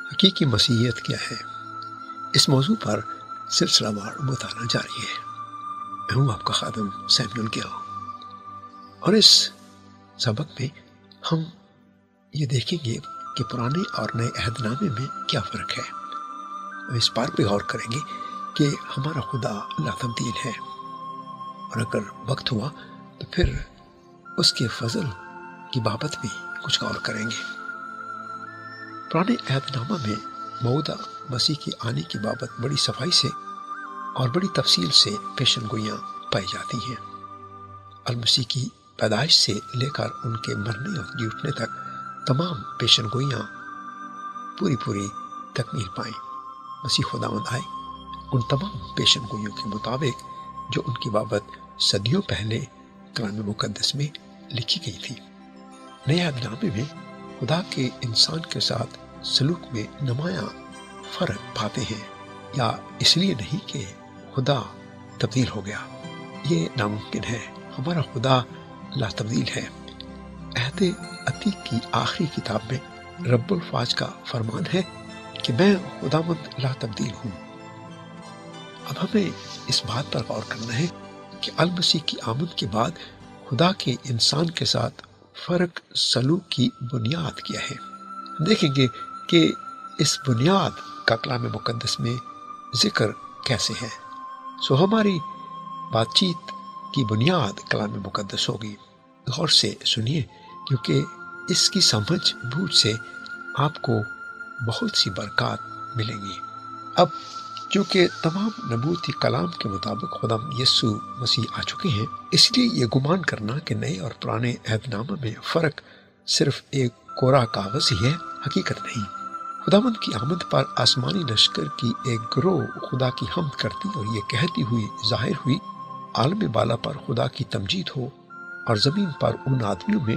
حقیقی مسیحیت کیا ہے؟ اس موضوع پر سلسلہ وار مطالعہ جاری ہے۔ میں ہوں آپ کا خادم سیموئل گل، اور اس سبق میں ہم یہ دیکھیں گے کہ پرانے اور نئے عہد نامے میں کیا فرق ہے۔ ہم اس بات پہ غور کریں گے کہ ہمارا خدا لا تبدیل ہے، اور اگر وقت ہوا تو پھر اس کے فضل کی بابت بھی کچھ غور کریں گے۔ پرانے عہد نامہ میں موعودہ مسیح کے آنے کی بابت بڑی صفائی سے اور بڑی تفصیل سے پیشن گوئیاں پائی جاتی ہیں۔ المسیح کی پیدائش سے لے کر ان کے مرنے اور جی اٹھنے تک تمام پیشن گوئیاں پوری تکمیل پائیں۔ مسیح خداوند آئے ان تمام پیشن گوئیوں کے مطابق جو ان کی بابت صدیوں پہلے کلام مقدس میں لکھی گئی تھی۔ نئے عہد نامے میں خدا کے انسان کے ساتھ سلوک میں نمایاں فرق پاتے ہیں، یا اس لیے نہیں کہ خدا تبدیل ہو گیا، یہ ناممکن ہے۔ ہمارا خدا لا تبدیل ہے۔ عہد عتیق کی آخری کتاب میں رب الفاظ کا فرمان ہے کہ میں خداوند لا تبدیل ہوں۔ اب ہمیں اس بات پر غور کرنا ہے کہ المسیح کی آمد کے بعد خدا کے انسان کے ساتھ فرق سلوک کی بنیاد کیا ہے۔ ہم دیکھیں گے کہ اس بنیاد کا کلام مقدس میں ذکر کیسے ہے۔ ہماری بات چیت کی بنیاد کلام مقدس ہوگی۔ غور سے سنیے، کیونکہ اس کی سمجھ بوجھ سے آپ کو بہت سی برکات ملیں گی۔ اب چونکہ تمام نبوتی کلام کے مطابق خدا یسوع مسیح آ چکے ہیں، اس لیے یہ گمان کرنا کہ نئے اور پرانے عہد نامہ میں فرق صرف ایک کوڑا کاغذ ہی ہے، حقیقت نہیں۔ خداوند کی آمد پر آسمانی لشکر کی ایک گروہ خدا کی حمد کرتی اور یہ کہتی ہوئی ظاہر ہوئی، عالم بالا پر خدا کی تمجید ہو، اور زمین پر ان آدمیوں میں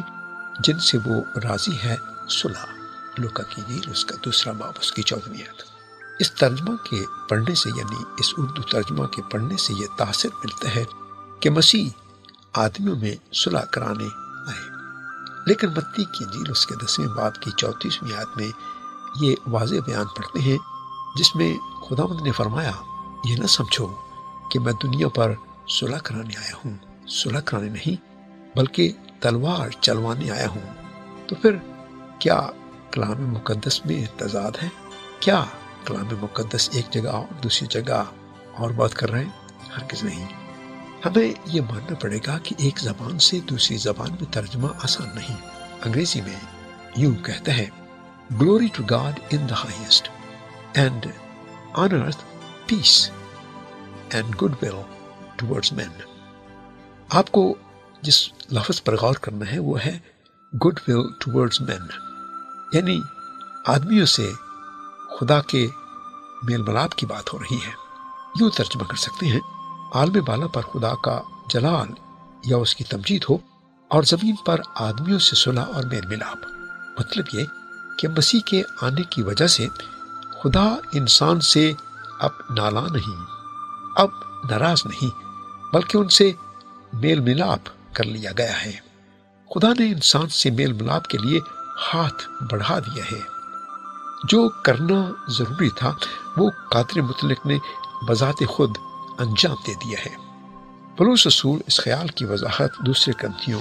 جن سے وہ راضی ہے صلح۔ لوکا کی انجیل اس کا 2 باب اس کی 14ویں آیت۔ اس ترجمہ کے پڑھنے سے، یعنی اس اردو ترجمہ کے پڑھنے سے یہ تاثر ملتا ہے کہ مسیح آدمیوں میں صلح کرانے آئے، لیکن متی کی انجیل اس کے 10ویں باب کی 34ویں آیت میں یہ واضح بیان پڑھتے ہیں، جس میں خداوند نے فرمایا، یہ نہ سمجھو کہ میں دنیا پر صلح کرانے آیا ہوں، صلح کرانے نہیں بلکہ تلوار چلوانے آیا ہوں۔ تو پھر کیا کلام مقدس میں تضاد ہے؟ کیا کلام مقدس ایک جگہ اور دوسری جگہ اور بات کر رہے ہیں؟ ہرگز نہیں۔ ہمیں یہ ماننا پڑے گا کہ ایک زبان سے دوسری زبان میں ترجمہ آسان نہیں۔ انگریزی میں یوں کہتا ہے، Glory to God in the highest, and on earth peace and goodwill towards men۔ آپ کو جس لفظ پر غور کرنا ہے وہ ہے گڈ ول ٹورڈز مین، یعنی آدمیوں سے خدا کے میل ملاپ کی بات ہو رہی ہے۔ یوں ترجمہ کر سکتے ہیں، عالم بالا پر خدا کا جلال یا اس کی تمجید ہو، اور زمین پر آدمیوں سے صلح اور میل ملاپ۔ مطلب یہ کہ مسیح کے آنے کی وجہ سے خدا انسان سے اب نالاں نہیں، اب ناراض نہیں، بلکہ ان سے میل ملاپ کر لیا گیا ہے۔ خدا نے انسان سے میل ملاپ کے لیے ہاتھ بڑھا دیا ہے۔ جو کرنا ضروری تھا وہ قادر مطلق نے بذات خود انجام دے دیا ہے۔ پولس رسول اس خیال کی وضاحت 2 کرنتھیوں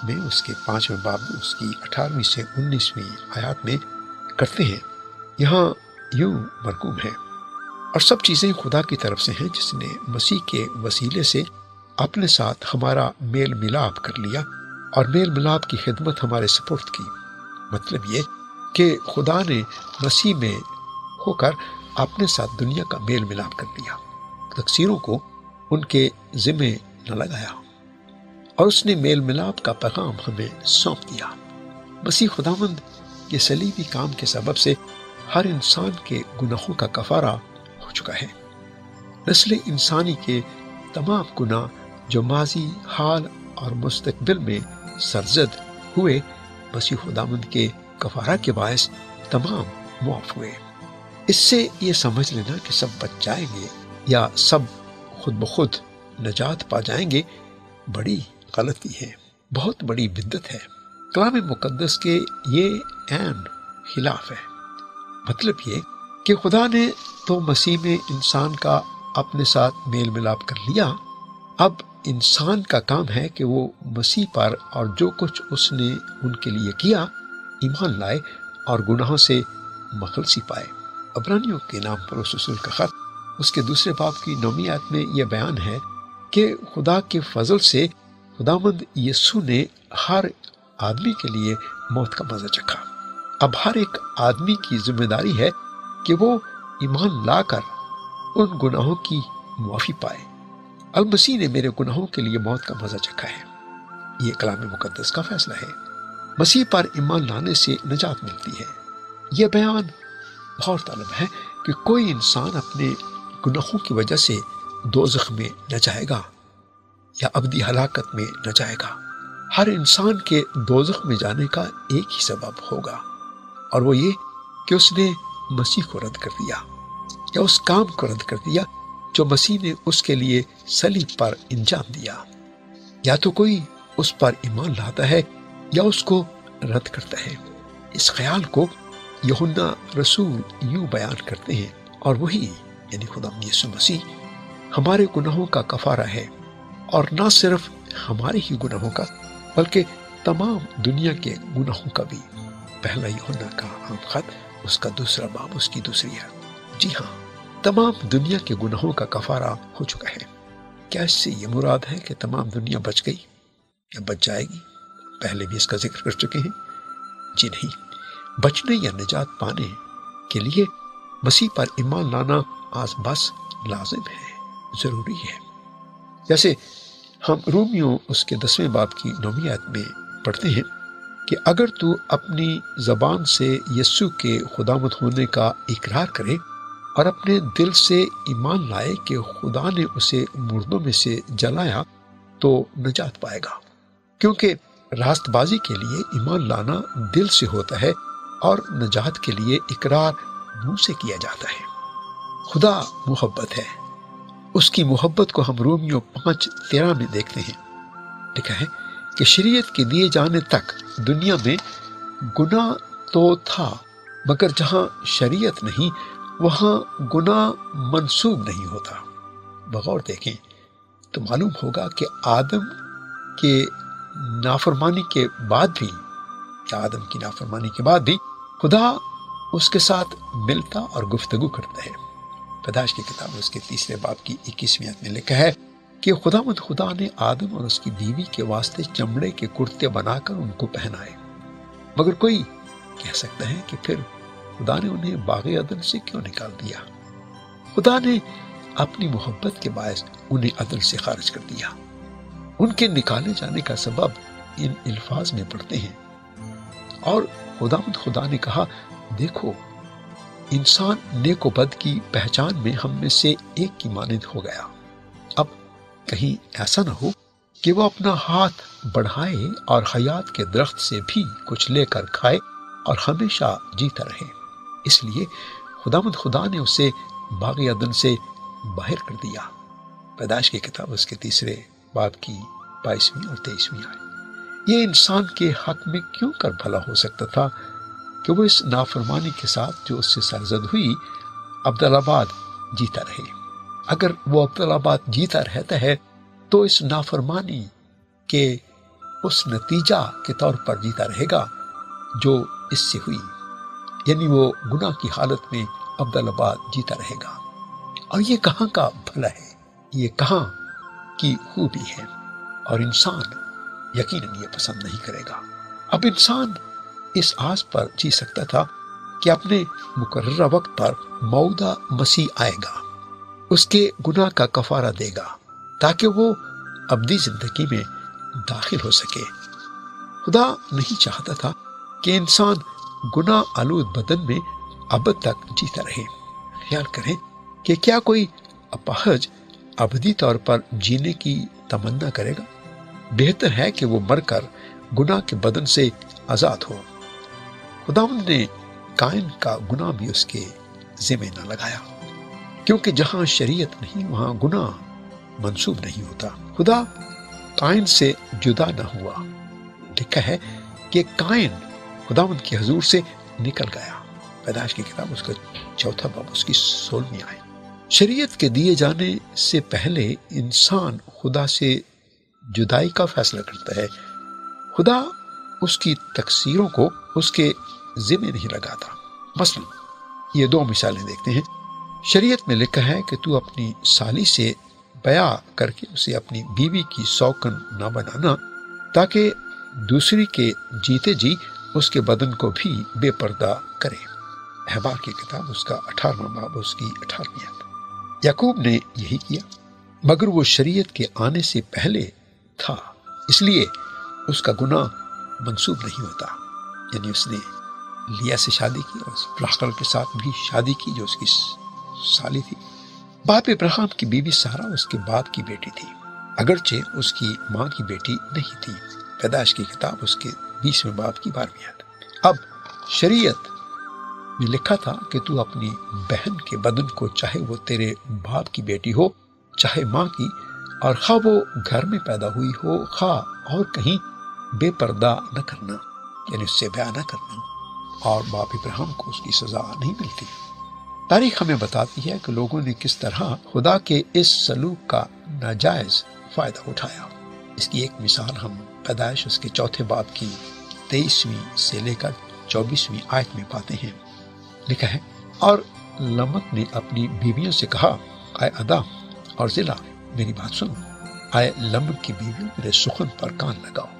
میں اس کے 5ویں باب میں اس کی 18ویں سے 19ویں آیات میں کرتے ہیں۔ یہاں یوں مرقوم ہے، اور سب چیزیں خدا کی طرف سے ہیں جس نے مسیح کے وسیلے سے اپنے ساتھ ہمارا میل ملاپ کر لیا اور میل ملاپ کی خدمت ہمارے سپرد کی۔ مطلب یہ کہ خدا نے مسیح میں ہو کر اپنے ساتھ دنیا کا میل ملاپ کر لیا، تقصیروں کو ان کے ذمے نہ لگایا، اور اس نے میل ملاپ کا پیغام ہمیں سونپ دیا۔ مسیح خداوند یہ صلیبی کام کے سبب سے ہر انسان کے گناہوں کا کفارہ ہو چکا ہے۔ نسل انسانی کے تمام گناہ جو ماضی، حال اور مستقبل میں سرزد ہوئے، مسیح خداوند کے کفارہ کے باعث تمام معاف ہوئے۔ اس سے یہ سمجھ لینا کہ سب بچ جائیں گے یا سب خود بخود نجات پا جائیں گے بڑی غلطی ہے، بہت بڑی بدعت ہے۔ کلام مقدس کے یہ عین خلاف ہے۔ مطلب یہ کہ خدا نے تو مسیح میں انسان کا اپنے ساتھ میل ملاپ کر لیا، اب انسان کا کام ہے کہ وہ مسیح پر اور جو کچھ اس نے ان کے لیے کیا ایمان لائے اور گناہوں سے مخلصی پائے۔ عبرانیوں کے نام پر اس رسول کا خط اس کے 2 باب کی 9 آیت میں یہ بیان ہے کہ خدا کے فضل سے خداوند یسوع نے ہر آدمی کے لیے موت کا مزہ چکھا۔ اب ہر ایک آدمی کی ذمہ داری ہے کہ وہ ایمان لا کر ان گناہوں کی معافی پائے۔ المسیح نے میرے گناہوں کے لیے موت کا مزہ چکھا ہے، یہ کلام مقدس کا فیصلہ ہے۔ مسیح پر ایمان لانے سے نجات ملتی ہے۔ یہ بیان غور طلب ہے کہ کوئی انسان اپنے گناہوں کی وجہ سے دوزخ میں نہ جائے گا یا ابدی ہلاکت میں نہ جائے گا۔ ہر انسان کے دوزخ میں جانے کا ایک ہی سبب ہوگا، اور وہ یہ کہ اس نے مسیح کو رد کر دیا یا اس کام کو رد کر دیا جو مسیح نے اس کے لیے صلیب پر انجام دیا۔ یا تو کوئی اس پر ایمان لاتا ہے یا اس کو رد کرتا ہے۔ اس خیال کو یوحنا رسول یوں بیان کرتے ہیں، اور وہی یعنی خدا یسوع مسیح ہمارے گناہوں کا کفارہ ہے، اور نہ صرف ہمارے ہی گناہوں کا بلکہ تمام دنیا کے گناہوں کا بھی۔ پہلا یوحنا کا عام خط اس کا 2 باب اس کی 2 آیت۔ جی ہاں، تمام دنیا کے گناہوں کا کفارہ ہو چکا ہے۔ کیا اس سے یہ مراد ہے کہ تمام دنیا بچ گئی یا بچ جائے گی؟ پہلے بھی اس کا ذکر کر چکے ہیں۔ جی نہیں، بچنے یا نجات پانے کے لیے مسیح پر ایمان لانا آج بس لازم ہے، ضروری ہے۔ جیسے ہم رومیوں اس کے 10 باب کی 9 آیت میں پڑھتے ہیں کہ اگر تو اپنی زبان سے یسوع کے خداوند ہونے کا اقرار کرے اور اپنے دل سے ایمان لائے کہ خدا نے اسے مردوں میں سے جلایا تو نجات پائے گا، کیونکہ راست بازی کے لیے ایمان لانا دل سے ہوتا ہے اور نجات کے لیے اقرار منہ سے کیا جاتا ہے۔ خدا محبت ہے، اس کی محبت کو ہم رومیوں 5:13 میں دیکھتے ہیں۔ لکھا ہے کہ شریعت کے دیے جانے تک دنیا میں گناہ تو تھا، مگر جہاں شریعت نہیں وہاں گناہ منسوب نہیں ہوتا۔ بغور دیکھیں تو معلوم ہوگا کہ آدم کے نافرمانی کے بعد بھی خدا اس کے ساتھ ملتا اور گفتگو کرتا ہے۔ پیدائش کی کتاب اس کے 3 باب کی 21 آیت میں لکھا ہے کہ خدا نے آدم اور اس کی بیوی کے واسطے چمڑے کے کرتے بنا کر ان کو پہنائے۔ مگر کوئی کہہ سکتا ہے کہ پھر خدا نے انہیں باغ عدن سے کیوں نکال دیا؟ خدا نے اپنی محبت کے باعث انہیں عدن سے خارج کر دیا۔ ان کے نکالے جانے کا سبب ان الفاظ میں پڑھتے ہیں، اور خدا نے کہا، دیکھو انسان نیک و بد کی پہچان میں ہم میں سے ایک کی مانند ہو گیا۔ اب کہیں ایسا نہ ہو کہ وہ اپنا ہاتھ بڑھائے اور حیات کے درخت سے بھی کچھ لے کر کھائے اور ہمیشہ جیتا رہے۔ اس لیے خدا نے اسے باغ عدن سے باہر کر دیا۔ پیدائش کی کتاب اس کے 3 باب کی 22 اور 23 آیت۔ یہ انسان کے حق میں کیوں کر بھلا ہو سکتا تھا کہ وہ اس نافرمانی کے ساتھ جو اس سے سرزد ہوئی ابدالآباد جیتا رہے؟ اگر وہ ابدالآباد جیتا رہتا ہے تو اس نافرمانی کے اس نتیجہ کے طور پر جیتا رہے گا جو اس سے ہوئی، یعنی وہ گناہ کی حالت میں ابدالآباد جیتا رہے گا۔ اور یہ کہاں کا بھلا ہے، یہ کہاں کی خوبی ہے، اور انسان یقیناً یہ پسند نہیں کرے گا۔ اب انسان اس آس پر جی سکتا تھا کہ اپنے مقررہ وقت پر موعودہ مسیح آئے گا، اس کے گناہ کا کفارہ دے گا تاکہ وہ ابدی زندگی میں داخل ہو سکے۔ خدا نہیں چاہتا تھا کہ انسان گناہ آلود بدن میں ابد تک جیتا رہے۔ خیال کریں کہ کیا کوئی اپاہج ابدی طور پر جینے کی تمنا کرے گا؟ بہتر ہے کہ وہ مر کر گناہ کے بدن سے آزاد ہو۔ خداوند نے قائن کا گناہ بھی اس کے ذمہ نہ لگایا، کیونکہ جہاں شریعت نہیں وہاں گناہ منسوب نہیں ہوتا۔ خدا قائن سے جدا نہ ہوا۔ لکھا ہے کہ قائن خداوند کے حضور سے نکل گیا۔ پیدائش کی کتاب اس کا 4 باب اس کی 16ویں آیت۔ شریعت کے دیے جانے سے پہلے انسان خدا سے جدائی کا فیصلہ کرتا ہے۔ خدا اس کی تقصیروں کو اس کے ذمہ نہیں لگاتا۔ مثلا یہ 2 مثالیں دیکھتے ہیں۔ شریعت میں لکھا ہے کہ تو اپنی سالی سے بیع کر کے اسے اپنی بیوی کی سوکن نہ بنانا، تاکہ دوسری کے جیتے جی اس کے بدن کو بھی بے پردہ کرے۔ احبار کی کتاب اس کا 18واں باب اس کی 18ویں آیت۔ یعقوب نے یہی کیا، مگر وہ شریعت کے آنے سے پہلے تھا، اس لیے اس کا گناہ منسوب نہیں ہوتا۔ یعنی اس نے لیا سے شادی کی اور راحیل کے ساتھ بھی شادی کی جو اس کی سالی تھی۔ باپ ابراہیم کی بیوی سارا اس کے باپ کی بیٹی تھی، اگرچہ اس کی ماں کی بیٹی نہیں تھی۔ پیدائش کی کتاب اس کے 20ویں باب کی 12ویں آیت۔ اب شریعت میں لکھا تھا کہ تو اپنی بہن کے بدن کو، چاہے وہ تیرے باپ کی بیٹی ہو چاہے ماں کی، اور خواہ وہ گھر میں پیدا ہوئی ہو خواہ اور کہیں، بے پردہ نہ کرنا، یعنی اس سے بیع نہ کرنا، اور باپ ابراہیم کو اس کی سزا نہیں ملتی۔ تاریخ ہمیں بتاتی ہے کہ لوگوں نے کس طرح خدا کے اس سلوک کا ناجائز فائدہ اٹھایا۔ اس کی ایک مثال ہم پیدائش اس کے 4 باب کی 23ویں سے لے کر 24ویں آیت میں پاتے ہیں۔ لکھا ہے، اور لمک نے اپنی بیویوں سے کہا، اے ادا اور ضلع میری بات سنو، اے لمک کی بیویوں میرے سخن پر کان لگاؤ۔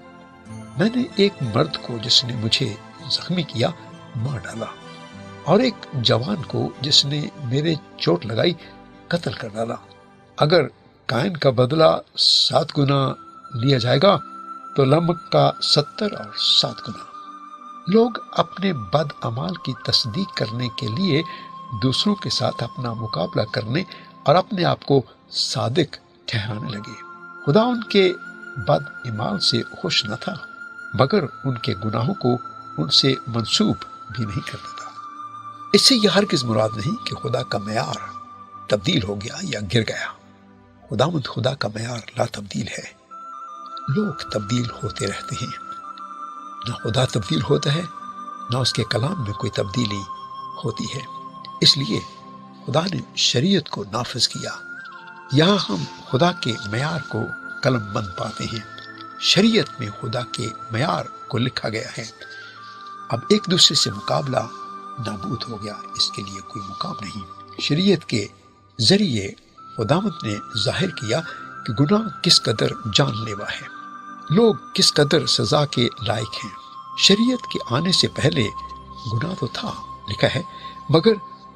میں نے ایک مرد کو جس نے مجھے زخمی کیا مار ڈالا، اور ایک جوان کو جس نے میرے چوٹ لگائی قتل کر ڈالا۔ اگر قائن کا بدلہ 7 گنا لیا جائے گا تو لمک کا 70 اور 7 گنا۔ لوگ اپنے بد اعمال کی تصدیق کرنے کے لیے دوسروں کے ساتھ اپنا مقابلہ کرنے اور اپنے آپ کو صادق ٹھہرانے لگے۔ خدا ان کے بد اعمال سے خوش نہ تھا، مگر ان کے گناہوں کو ان سے منسوب بھی نہیں کرتا تھا۔ اس سے یہ ہرگز مراد نہیں کہ خدا کا معیار تبدیل ہو گیا یا گر گیا۔ خدا کا معیار لا تبدیل ہے۔ لوگ تبدیل ہوتے رہتے ہیں، نہ خدا تبدیل ہوتا ہے نہ اس کے کلام میں کوئی تبدیلی ہوتی ہے۔ اس لیے خدا نے شریعت کو نافذ کیا۔ یہاں ہم خدا کے معیار کو قلم بند پاتے ہیں۔ شریعت میں خدا کے معیار کو لکھا گیا ہے۔ اب ایک دوسرے سے مقابلہ نابود ہو گیا، اس کے لیے کوئی مقام نہیں۔ شریعت کے ذریعے خداوند نے ظاہر کیا کہ گناہ کس قدر جان لیوا ہے، لوگ کس قدر سزا کے لائق ہیں۔ شریعت کے آنے سے پہلے گناہ تو تھا، لکھا ہے، مگر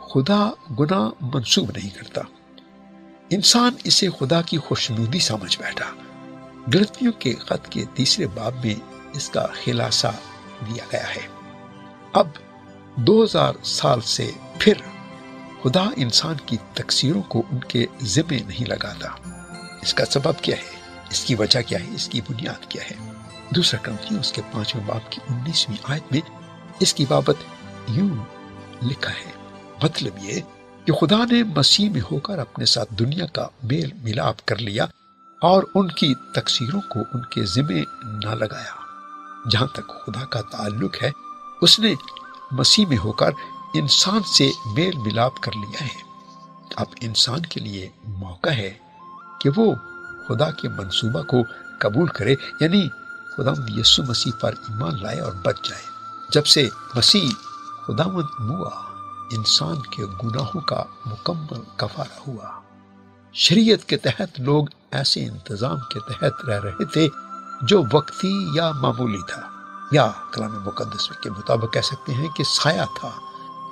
خدا گناہ منسوب نہیں کرتا۔ انسان اسے خدا کی خوشنودی سمجھ بیٹھا۔ غلطیوں کے خط کے 3 باب میں اس کا خلاصہ دیا گیا ہے۔ اب 2000 سال سے پھر خدا انسان کی تقصیروں کو ان کے ذمہ نہیں لگاتا۔ اس کا سبب کیا ہے؟ اس کی وجہ کیا ہے؟ اس کی بنیاد کیا ہے؟ 2 کرنتھیوں اس کے 5ویں باب کی 19ویں آیت میں اس کی بابت یوں لکھا ہے، مطلب یہ کہ خدا نے مسیح میں ہو کر اپنے ساتھ دنیا کا میل ملاپ کر لیا اور ان کی تقصیروں کو ان کے ذمہ نہ لگایا۔ جہاں تک خدا کا تعلق ہے، اس نے مسیح میں ہو کر انسان سے میل ملاپ کر لیا ہے۔ اب انسان کے لیے موقع ہے کہ وہ خدا کے منصوبہ کو قبول کرے، یعنی خداوند یسوع مسیح پر ایمان لائے اور بچ جائے۔ جب سے مسیح خداوند ہوا، انسان کے گناہوں کا مکمل کفارہ ہوا۔ شریعت کے تحت لوگ ایسے انتظام کے تحت رہ رہے تھے جو وقتی یا معمولی تھا، یا کلام مقدس کے مطابق کہہ سکتے ہیں کہ سایہ تھا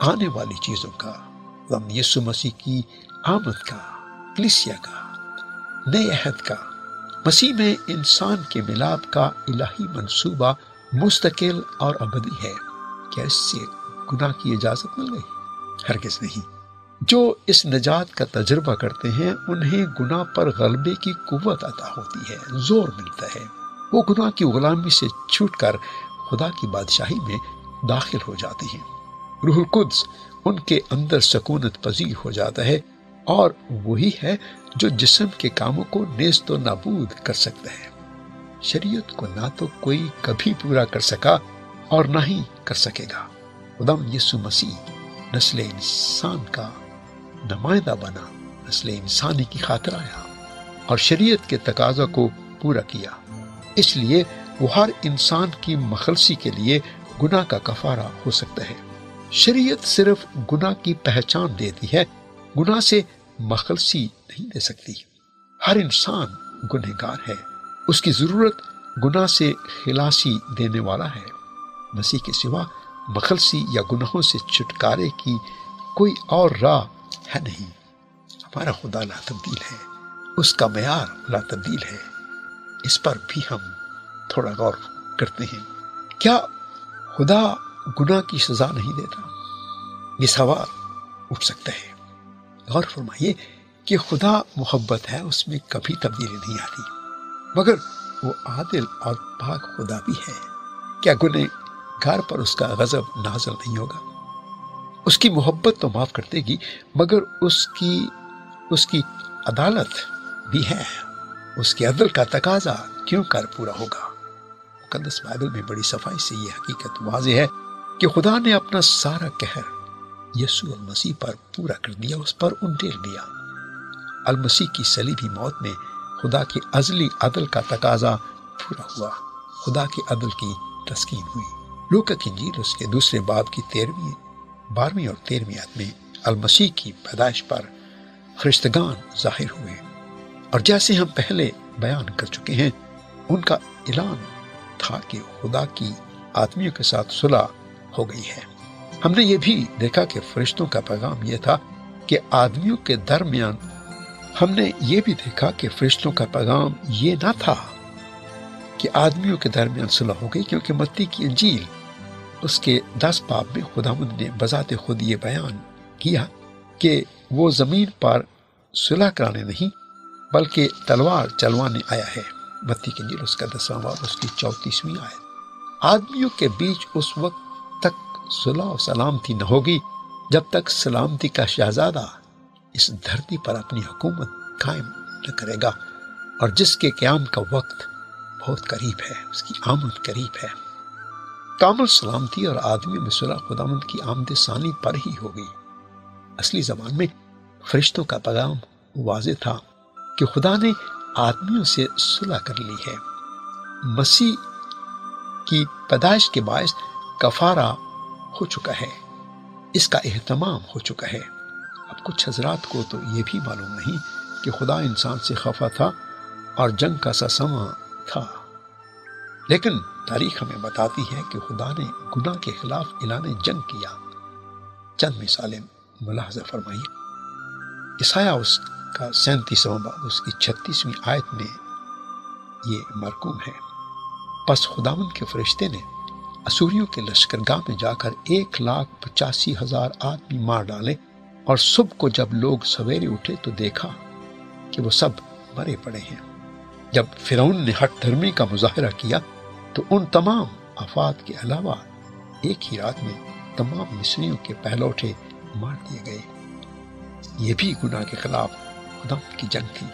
آنے والی چیزوں کا، یسوع مسیح کی آمد کا، کلیسیا کا، نئے عہد کا۔ مسیح میں انسان کے ملاپ کا الہی منصوبہ مستقل اور ابدی ہے۔ کیا اس سے گناہ کی اجازت مل گئی؟ ہرگز نہیں۔ جو اس نجات کا تجربہ کرتے ہیں انہیں گناہ پر غلبے کی قوت عطا ہوتی ہے، زور ملتا ہے۔ وہ گناہ کی غلامی سے چھوٹ کر خدا کی بادشاہی میں داخل ہو جاتے ہیں۔ روح القدس ان کے اندر سکونت پذیر ہو جاتا ہے، اور وہی ہے جو جسم کے کاموں کو نیست و نابود کر سکتا ہے۔ شریعت کو نہ تو کوئی کبھی پورا کر سکا اور نہ ہی کر سکے گا۔ خدا یسوع مسیح نسل انسان کا نمائندہ بنا، نسل انسانی کی خاطر آیا اور شریعت کے تقاضا کو پورا کیا۔ اس لیے وہ ہر انسان کی مخلصی کے لیے گناہ کا کفارہ ہو سکتا ہے۔ شریعت صرف گناہ کی پہچان دیتی ہے، گناہ سے مخلصی نہیں دے سکتی۔ ہر انسان گنہگار ہے، اس کی ضرورت گناہ سے خلاصی دینے والا ہے۔ مسیح کے سوا مخلصی یا گناہوں سے چھٹکارے کی کوئی اور راہ ہے نہیں۔ ہمارا خدا لا تبدیل ہے، اس کا معیار لا تبدیل ہے۔ اس پر بھی ہم تھوڑا غور کرتے ہیں۔ کیا خدا گناہ کی سزا نہیں دیتا؟ یہ سوال اٹھ سکتا ہے۔ غور فرمائیے کہ خدا محبت ہے، اس میں کبھی تبدیلی نہیں آتی، مگر وہ عادل اور پاک خدا بھی ہے۔ کیا گنہگار پر اس کا غضب نازل نہیں ہوگا؟ اس کی محبت تو معاف کر دے گی، مگر اس کی عدالت بھی ہے۔ اس کے عدل کا تقاضا کیوں کر پورا ہوگا؟ مقدس بائبل میں بڑی صفائی سے یہ حقیقت واضح ہے کہ خدا نے اپنا سارا قہر یسوع المسیح پر پورا کر دیا، اس پر انڈیل دیا۔ المسیح کی صلیبی موت میں خدا کی ازلی عدل کا تقاضا پورا ہوا، خدا کے عدل کی تسکین ہوئی۔ لوکا کی انجیل اس کے دوسرے باب کی 12ویں اور 13ویں آیت میں المسیح کی پیدائش پر فرشتگان ظاہر ہوئے، اور جیسے ہم پہلے بیان کر چکے ہیں، ان کا اعلان تھا کہ خدا کی آدمیوں کے ساتھ صلح ہو گئی ہے۔ ہم نے یہ بھی دیکھا کہ فرشتوں کا پیغام یہ تھا کہ آدمیوں کے درمیان یہ نہ تھا کہ آدمیوں کے درمیان صلح ہو گئی، کیونکہ متی کی انجیل اس کے 10 باب میں خداوند نے بذات خود یہ بیان کیا کہ وہ زمین پر صلح کرانے نہیں بلکہ تلوار چلوانے آیا ہے۔ متی کی انجیل اس کا 10واں باب اس کی 34ویں آیت۔ آدمیوں کے بیچ اس وقت تک صلح و سلامتی نہ ہوگی جب تک سلامتی کا شہزادہ اس دھرتی پر اپنی حکومت قائم نہ کرے گا، اور جس کے قیام کا وقت بہت قریب ہے، اس کی آمد قریب ہے۔ کامل سلامتی اور آدمیوں میں صلح خداوند کی آمد ثانی پر ہی ہوگی۔ اصلی زمان میں فرشتوں کا پیغام واضح تھا کہ خدا نے آدمیوں سے صلح کر لی ہے۔ مسیح کی پیدائش کے باعث کفارہ ہو چکا ہے، اس کا اہتمام ہو چکا ہے۔ اب کچھ حضرات کو تو یہ بھی معلوم نہیں کہ خدا انسان سے خفا تھا اور جنگ کا سا سماں تھا، لیکن تاریخ ہمیں بتاتی ہے کہ خدا نے گناہ کے خلاف اعلان جنگ کیا۔ چند مثالیں ملاحظہ فرمائیے۔ عیسائیہ اس کا 37واں باب اس کی 36ویں آیت میں یہ مرقوم ہے، پس خداوند کے فرشتے نے اسوریوں کے لشکرگاہ میں جا کر 1,85,000 آدمی مار ڈالے، اور صبح کو جب لوگ سویرے اٹھے تو دیکھا کہ وہ سب مرے پڑے ہیں۔ جب فرعون نے ہٹ دھرمی کا مظاہرہ کیا تو ان تمام آفات کے علاوہ ایک ہی رات میں تمام مصریوں کے پہلوٹے مار دیے گئے۔ یہ بھی گناہ کے خلاف خدا کی جنگ تھی۔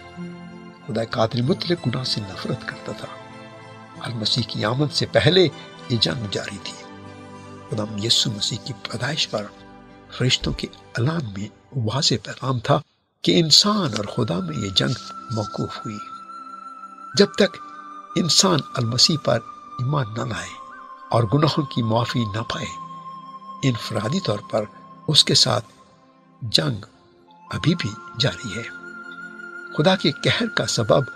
خدا قادر مطلق گناہ سے نفرت کرتا تھا۔ المسیح کی آمد سے پہلے یہ جنگ جاری تھی۔ خدا یسوع مسیح کی پیدائش پر فرشتوں کے اعلان میں واضح پیغام تھا کہ انسان اور خدا میں یہ جنگ موقوف ہوئی۔ جب تک انسان المسیح پر ایمان نہ لائے اور گناہوں کی معافی نہ پائے، انفرادی طور پر اس کے ساتھ جنگ ابھی بھی جاری ہے۔ خدا کے قہر کا سبب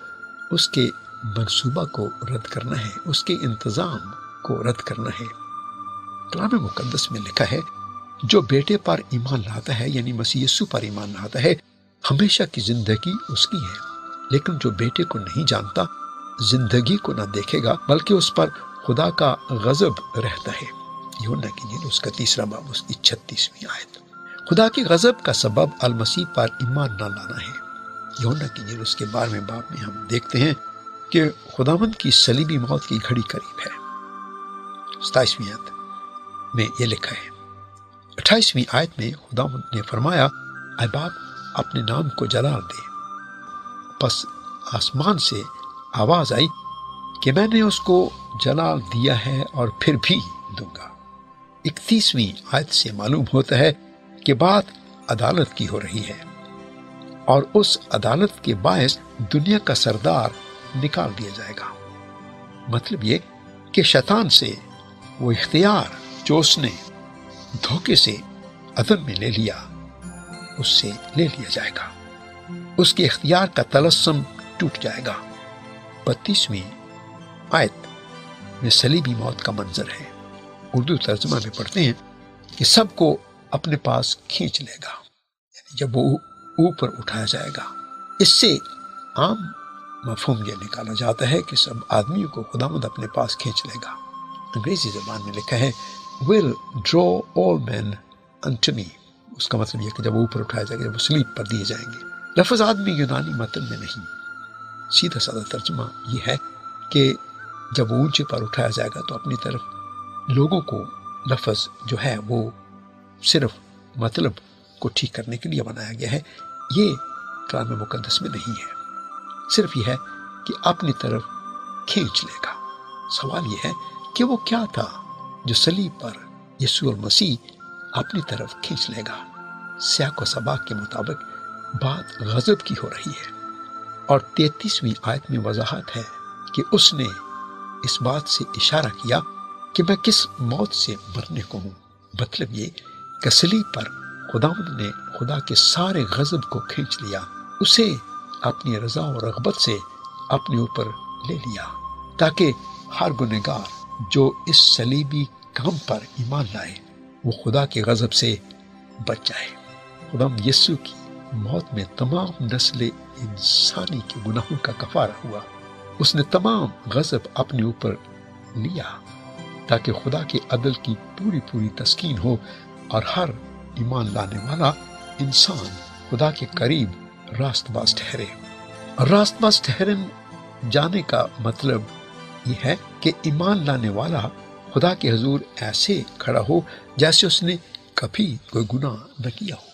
اس کے منصوبہ کو رد کرنا ہے، اس کے انتظام کو رد کرنا ہے۔ کلام مقدس میں لکھا ہے، جو بیٹے پر ایمان لاتا ہے یعنی مسیح یسوع پر ایمان لاتا ہے، ہمیشہ کی زندگی اس کی ہے، لیکن جو بیٹے کو نہیں جانتا زندگی کو نہ دیکھے گا بلکہ اس پر خدا کا غضب رہتا ہے۔ یوحنا کی انجیل اس کا 3واں باب اس کی 36ویں آیت۔ خدا کے غضب کا سبب المسیح پر ایمان نہ لانا ہے۔ یوحنا کی انجیل اس کے 12ویں باب میں ہم دیکھتے ہیں کہ خداوند کی صلیبی موت کی گھڑی قریب ہے۔ 27ویں آیت میں یہ لکھا ہے۔ 28ویں آیت میں خداوند نے فرمایا، اے باپ اپنے نام کو جلال دے۔ پس آسمان سے آواز آئی کہ میں نے اس کو جلال دیا ہے اور پھر بھی دوں گا۔ 31ویں آیت سے معلوم ہوتا ہے کہ بات عدالت کی ہو رہی ہے، اور اس عدالت کے باعث دنیا کا سردار نکال دیا جائے گا۔ مطلب یہ کہ شیطان سے وہ اختیار جو اس نے دھوکے سے عدم میں لے لیا، اس سے لے لیا جائے گا۔ اس کے اختیار کا طلسم ٹوٹ جائے گا۔ 32ویں آیت میں صلیبی موت کا منظر ہے۔ اردو ترجمہ میں پڑھتے ہیں کہ سب کو اپنے پاس کھینچ لے گا، یعنی جب وہ اوپر اٹھایا جائے گا۔ اس سے عام مفہوم یہ نکالا جاتا ہے کہ سب آدمیوں کو خداوند اپنے پاس کھینچ لے گا۔ انگریزی زبان میں لکھا ہے will draw all men unto me۔ اس کا مطلب یہ کہ جب وہ اوپر اٹھایا جائے گا، جب وہ صلیب پر دیے جائیں گے۔ لفظ آدمی یونانی متن میں نہیں، سیدھا سادہ ترجمہ یہ ہے کہ جب وہ اونچے پر اٹھایا جائے گا تو اپنی طرف لوگوں کو، لفظ جو ہے وہ صرف مطلب کو ٹھیک کرنے کے لیے بنایا گیا ہے، یہ کلام مقدس میں نہیں ہے۔ صرف یہ ہے کہ اپنی طرف کھینچ لے گا۔ سوال یہ ہے کہ وہ کیا تھا جو صلیب پر یسوع المسیح اپنی طرف کھینچ لے گا؟ سیاق و سباق کے مطابق بات غضب کی ہو رہی ہے، اور 33ویں آیت میں وضاحت ہے کہ اس نے اس بات سے اشارہ کیا کہ میں کس موت سے مرنے کو ہوں۔ مطلب یہ کہ صلیب پر خداوند نے خدا کے سارے غضب کو کھینچ لیا، اسے اپنی رضا و رغبت سے اپنے اوپر لے لیا، تاکہ ہر گنہگار جو اس صلیبی کام پر ایمان لائے وہ خدا کے غضب سے بچ جائے۔ خداوند یسوع کی موت میں تمام نسل انسانی کے گناہوں کا کفارہ ہوا۔ اس نے تمام غضب اپنے اوپر لیا تاکہ خدا کے عدل کی پوری تسکین ہو، اور ہر ایمان لانے والا انسان خدا کے قریب راست باز ٹھہرے۔ راست باز ٹھہرے جانے کا مطلب یہ ہے کہ ایمان لانے والا خدا کے حضور ایسے کھڑا ہو جیسے اس نے کبھی کوئی گناہ نہ کیا ہو۔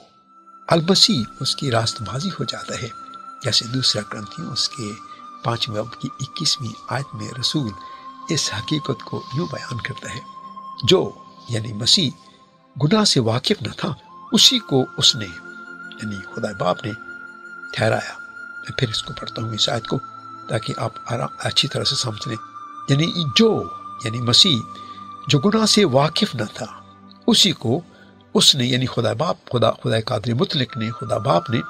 المسیح اس کی راست بازی ہو جاتا ہے، جیسے دوسرا کرنتھیوں اس کے 5 باب کی 21ویں آیت میں رسول اس حقیقت کو یوں بیان کرتا ہے، جو یعنی مسیح گناہ سے واقف نہ تھا، اسی کو اس نے یعنی خدا باپ نے ٹھہرایا۔ میں پھر اس کو پڑھتا ہوں اس آیت کو تاکہ آپ اچھی طرح سے سمجھ لیں۔ یعنی مسیح جو گناہ سے واقف نہ تھا، اسی کو اس نے یعنی خدا قادر مطلق نے، خدا باپ نے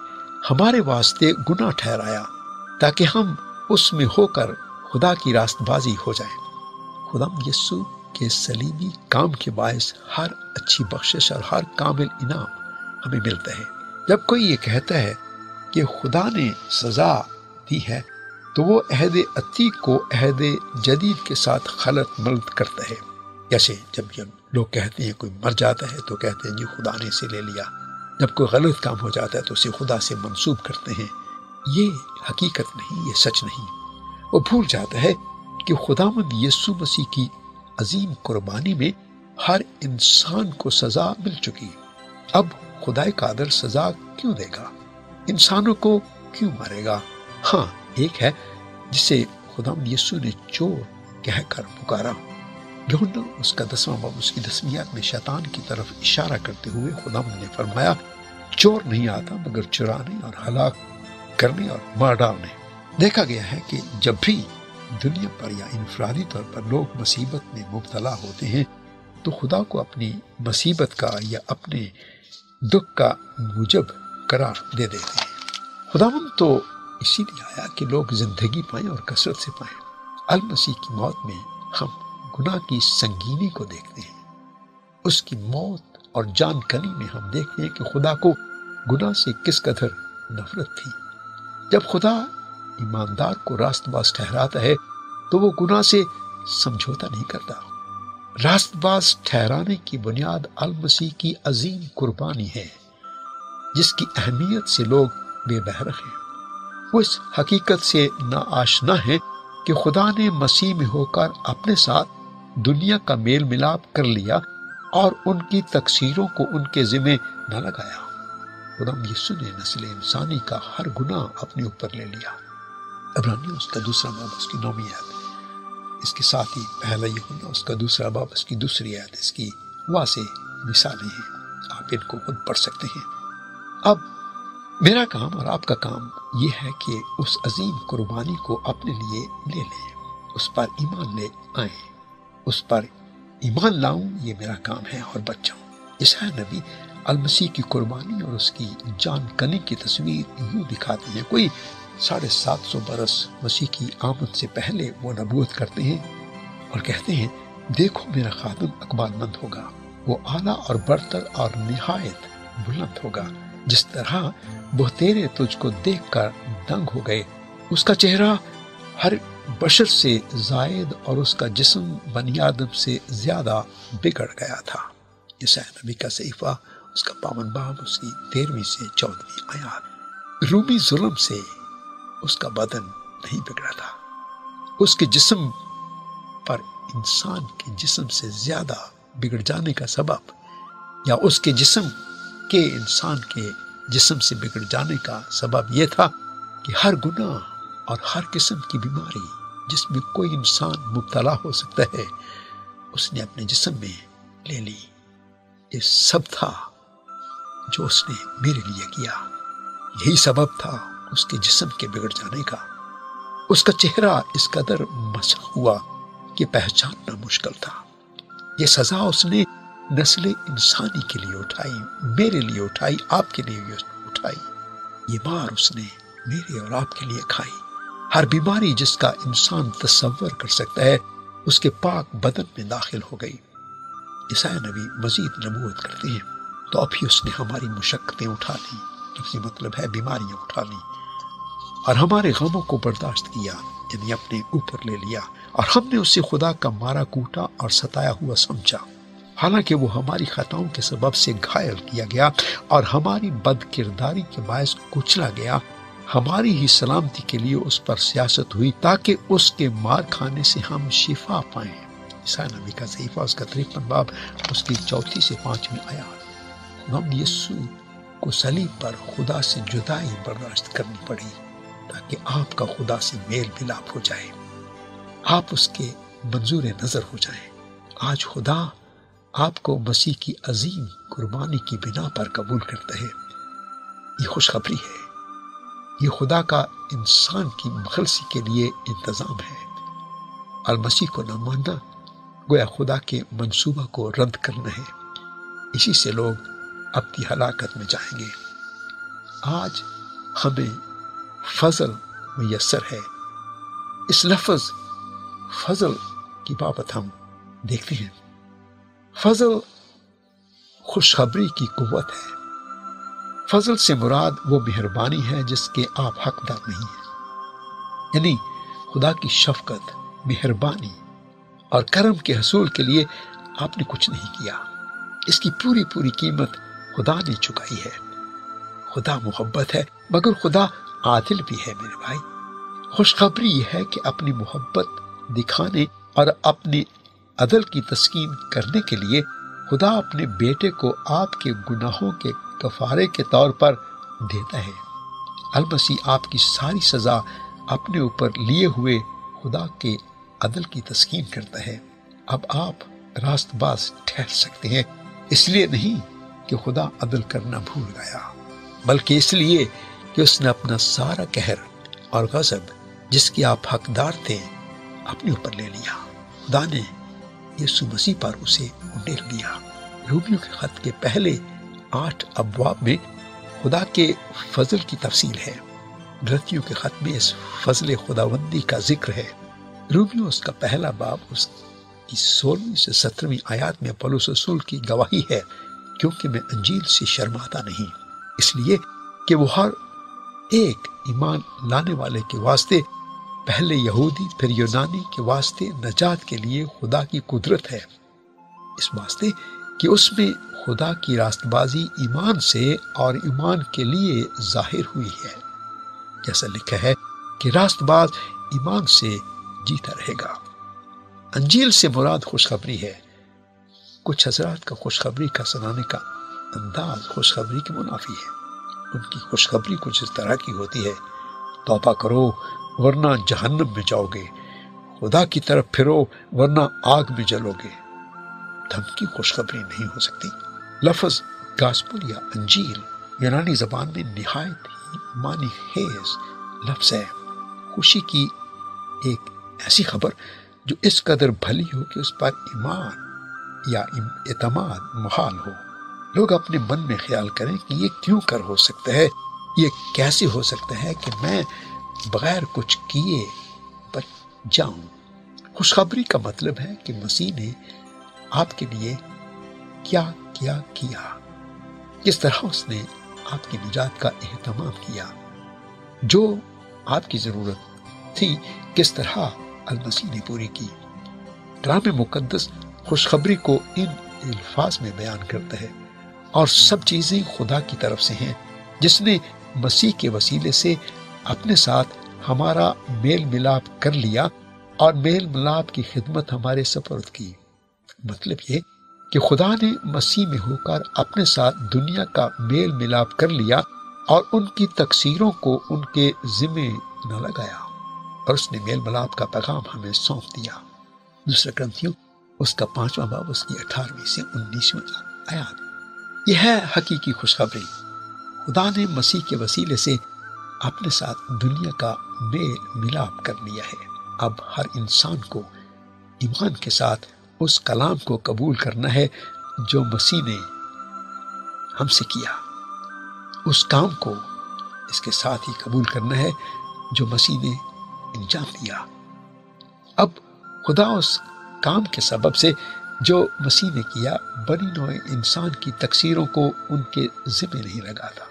ہمارے واسطے گناہ ٹھہرایا تاکہ ہم اس میں ہو کر خدا کی راست بازی ہو جائیں۔ خدا یسوع کے صلیبی کام کے باعث ہر اچھی بخشش اور ہر کامل انعام ہمیں ملتا ہے۔ جب کوئی یہ کہتا ہے کہ خدا نے سزا دی ہے تو وہ عہد عتیق کو عہد جدید کے ساتھ خلط ملط کرتا ہے۔ جیسے جب لوگ کہتے ہیں کوئی مر جاتا ہے تو کہتے ہیں جی خدا نے اسے لے لیا، جب کوئی غلط کام ہو جاتا ہے تو اسے خدا سے منسوب کرتے ہیں۔ یہ حقیقت نہیں، یہ سچ نہیں۔ وہ بھول جاتا ہے کہ خداوند یسوع مسیح کی عظیم قربانی میں ہر انسان کو سزا مل چکی۔ اب خدائے قادر سزا کیوں دے گا؟ انسانوں کو کیوں مارے گا؟ ہاں، ایک ہے جسے خداوند یسوع نے چور کہہ کر پکارا۔ یوحنا اس کا 10واں باب اس کی 10ویں آیت میں شیطان کی طرف اشارہ کرتے ہوئے خداوند نے فرمایا، چور نہیں آتا مگر چرانے اور ہلاک کرنے اور مار ڈالنے۔ دیکھا گیا ہے کہ جب بھی دنیا پر یا انفرادی طور پر لوگ مصیبت میں مبتلا ہوتے ہیں تو خدا کو اپنی مصیبت کا یا اپنے دکھ کا موجب قرار دے دیتے ہیں۔ خداوند تو اسی لیے آیا کہ لوگ زندگی پائیں اور کثرت سے پائیں۔ المسیح کی موت میں ہم گناہ کی سنگینی کو دیکھتے ہیں۔ اس کی موت اور جان کنی میں ہم دیکھتے ہیں کہ خدا کو گناہ سے کس قدر نفرت تھی۔ جب خدا ایماندار کو راست باز ٹھہراتا ہے تو وہ گناہ سے سمجھوتا نہیں کرتا۔ راست باز ٹھہرانے کی بنیاد المسیح کی عظیم قربانی ہے، جس کی اہمیت سے لوگ بے بہرہ ہیں۔ وہ اس حقیقت سے ناآشنا ہیں کہ خدا نے مسیح میں ہو کر اپنے ساتھ دنیا کا میل ملاپ کر لیا اور ان کی تقصیروں کو ان کے ذمہ نہ لگایا۔ خدا یسوع نے نسل انسانی کا ہر گناہ اپنے اوپر لے لیا۔ عبرانیوں اس کا 2 باب اس کی 9ویں آیت، اس کے ساتھ ہی پہلا یوحنا اس کا 2 باب اس کی 2 آیت، اس کی واضح مثالیں ہیں۔ آپ ان کو خود پڑھ سکتے ہیں۔ اب میرا کام اور آپ کا کام یہ ہے کہ اس عظیم قربانی کو اپنے لیے لے لیں، اس پر ایمان لے آئیں۔ اس پر ایمان لاؤں یہ میرا کام ہے اور بچ جاؤں۔ عیسیٰ نبی المسیح کی قربانی اور اس کی جان کنی کی تصویر یوں دکھاتے ہیں۔ کوئی 750 برس مسیح کی آمد سے پہلے وہ نبوت کرتے ہیں اور کہتے ہیں، دیکھو میرا خادم اقبال مند ہوگا، وہ اعلیٰ اور برتر اور نہایت بلند ہوگا، جس طرح وہ تیرے تجھ کو دیکھ کر دنگ ہو گئے۔ اس کا چہرہ ہر بشر سے زائد اور اس کا جسم بنی آدم سے زیادہ بگڑ گیا تھا۔ عیسیٰ نبی کا صحیفہ اس کا 52 باب اس کی 13 سے 14 آیات۔ رومی ظلم سے اس کا بدن نہیں بگڑا تھا، اس کے جسم پر انسان کے جسم سے زیادہ بگڑ جانے کا سبب، یا اس کے جسم کے انسان کے جسم سے بگڑ جانے کا سبب یہ تھا کہ ہر گناہ اور ہر قسم کی بیماری جس میں کوئی انسان مبتلا ہو سکتا ہے اس نے اپنے جسم میں لے لی۔ یہ سب تھا جو اس نے میرے لیے کیا، یہی سبب تھا اس کے جسم کے بگڑ جانے کا۔ اس کا چہرہ اس قدر مسخ ہوا کہ پہچاننا مشکل تھا۔ یہ سزا اس نے نسل انسانی کے لیے اٹھائی، میرے لیے اٹھائی، آپ کے لیے اٹھائی۔ یہ مار اس نے میرے اور آپ کے لیے کھائی۔ ہر بیماری جس کا انسان تصور کر سکتا ہے اس کے پاک بدن میں داخل ہو گئی۔ عیسیٰ نبی مزید نبوت کرتے ہیں، تو اب ہی اس نے ہماری مشقتیں اٹھا لی، جس کا مطلب ہے بیماریاں اٹھا لی، اور ہمارے غموں کو برداشت کیا، یعنی اپنے اوپر لے لیا، اور ہم نے اسے خدا کا مارا کوٹا اور ستایا ہوا سمجھا، حالانکہ وہ ہماری خطاؤں کے سبب سے گھائل کیا گیا اور ہماری بد کرداری کے باعث کچلا گیا۔ ہماری ہی سلامتی کے لیے اس پر سیاست ہوئی تاکہ اس کے مار کھانے سے ہم شفا پائیں۔ عیسیٰ نبی کا صحیفہ اس کا 53 باب اس کی 4 سے 5 آیات۔ خداوند یسوع کو صلیب پر خدا سے جدائی برداشت کرنی پڑی تاکہ آپ کا خدا سے میل ملاپ ہو جائے، آپ اس کے منظور نظر ہو جائیں۔ آج خدا آپ کو مسیح کی عظیم قربانی کی بنا پر قبول کرتا ہے۔ یہ خوشخبری ہے، یہ خدا کا انسان کی مخلصی کے لیے انتظام ہے، اور مسیح کو نہ ماننا گویا خدا کے منصوبہ کو رد کرنا ہے۔ اسی سے لوگ اپنی ہلاکت میں جائیں گے۔ آج ہمیں فضل میسر ہے۔ اس لفظ فضل کی بابت ہم دیکھتے ہیں، فضل خوشخبری کی قوت ہے۔ فضل سے مراد وہ مہربانی ہے جس کے آپ حقدار نہیں ہیں، یعنی خدا کی شفقت، مہربانی اور کرم کے حصول کے لیے آپ نے کچھ نہیں کیا، اس کی پوری قیمت خدا نے چکائی ہے۔ خدا محبت ہے مگر خدا عادل بھی ہے میرے بھائی۔ خوشخبری یہ ہے کہ اپنی محبت دکھانے اور اپنی عدل کی تسکین کرنے کے لیے خدا اپنے بیٹے کو آپ کے گناہوں کے کفارے کے طور پر دیتا ہے۔ المسیح آپ کی ساری سزا اپنے اوپر لیے ہوئے خدا کے عدل کی تسکین کرتا ہے۔ اب آپ راست باز ٹھہر سکتے ہیں، اس لیے نہیں کہ خدا عدل کرنا بھول گیا، بلکہ اس لیے کہ اس نے اپنا سارا قہر اور غضب جس کی آپ حقدار تھے اپنے اوپر لے لیا۔ خدا نے یسوع مسیح پر اسے انڈیل دیا۔ رومیوں کے خط کے پہلے 8 ابواب میں خدا کے فضل کی تفصیل ہے۔ غلطیوں کے خط میں اس فضل خداوندی کا ذکر ہے۔ رومیوں اس کا پہلا باب اس کی 16 سے 17 آیات میں پولس رسول کی گواہی ہے، کیونکہ میں انجیل سے شرماتا نہیں، اس لیے کہ وہ ہر ایک ایمان لانے والے کے واسطے، پہلے یہودی پھر یونانی کے واسطے نجات کے لیے خدا کی قدرت ہے، اس واسطے کہ اس میں خدا کی راست بازی ایمان سے اور ایمان کے لیے ظاہر ہوئی ہے، جیسا لکھا ہے کہ راست باز ایمان سے جیتا رہے گا۔ انجیل سے مراد خوشخبری ہے۔ کچھ حضرات کا خوشخبری کا سنانے کا انداز خوشخبری کے منافی ہے۔ ان کی خوشخبری کچھ اس طرح کی ہوتی ہے، توبہ کرو ورنہ جہنم میں جاؤ گے، خدا کی طرف پھرو ورنہ آگ میں جلو گے۔ دھمکی خوشخبری نہیں ہو سکتی۔ لفظ گاسپل یا انجیل یونانی زبان میں نہایت ہی معنی خیز لفظ ہے، خوشی کی ایک ایسی خبر جو اس قدر بھلی ہو کہ اس پر ایمان یا اعتماد محال ہو۔ لوگ اپنے من میں خیال کریں کہ یہ کیوں کر ہو سکتا ہے، یہ کیسے ہو سکتا ہے کہ میں بغیر کچھ کیے بچ جاؤں۔ خوشخبری کا مطلب ہے کہ مسیح نے آپ کے لیے کیا کیا کیا، کس طرح اس نے آپ کی نجات کا اہتمام کیا، جو آپ کی ضرورت تھی کس طرح المسیح نے پوری کی۔ کلام مقدس خوشخبری کو ان الفاظ میں بیان کرتا ہے، اور سب چیزیں خدا کی طرف سے ہیں جس نے مسیح کے وسیلے سے اپنے ساتھ ہمارا میل ملاپ کر لیا اور میل ملاپ کی خدمت ہمارے سپرد کی۔ مطلب یہ کہ خدا نے مسیح میں ہو کر اپنے ساتھ دنیا کا میل ملاپ کر لیا اور ان کی تقصیروں کو ان کے ذمے نہ لگایا، اور اس نے میل ملاپ کا پیغام ہمیں سونپ دیا۔ دوسرا کرنتھیوں اس کا 5واں باب اس کی 18ویں سے 19ویں آیات۔ یہ ہے حقیقی خوشخبری۔ خدا نے مسیح کے وسیلے سے اپنے ساتھ دنیا کا میل ملاپ کر لیا ہے۔ اب ہر انسان کو ایمان کے ساتھ اس کلام کو قبول کرنا ہے جو مسیح نے ہم سے کیا، اس کام کو اس کے ساتھ ہی قبول کرنا ہے جو مسیح نے انجام دیا۔ اب خدا اس کام کے سبب سے جو مسیح نے کیا بنی نوع انسان کی تقصیروں کو ان کے ذمے نہیں لگاتا۔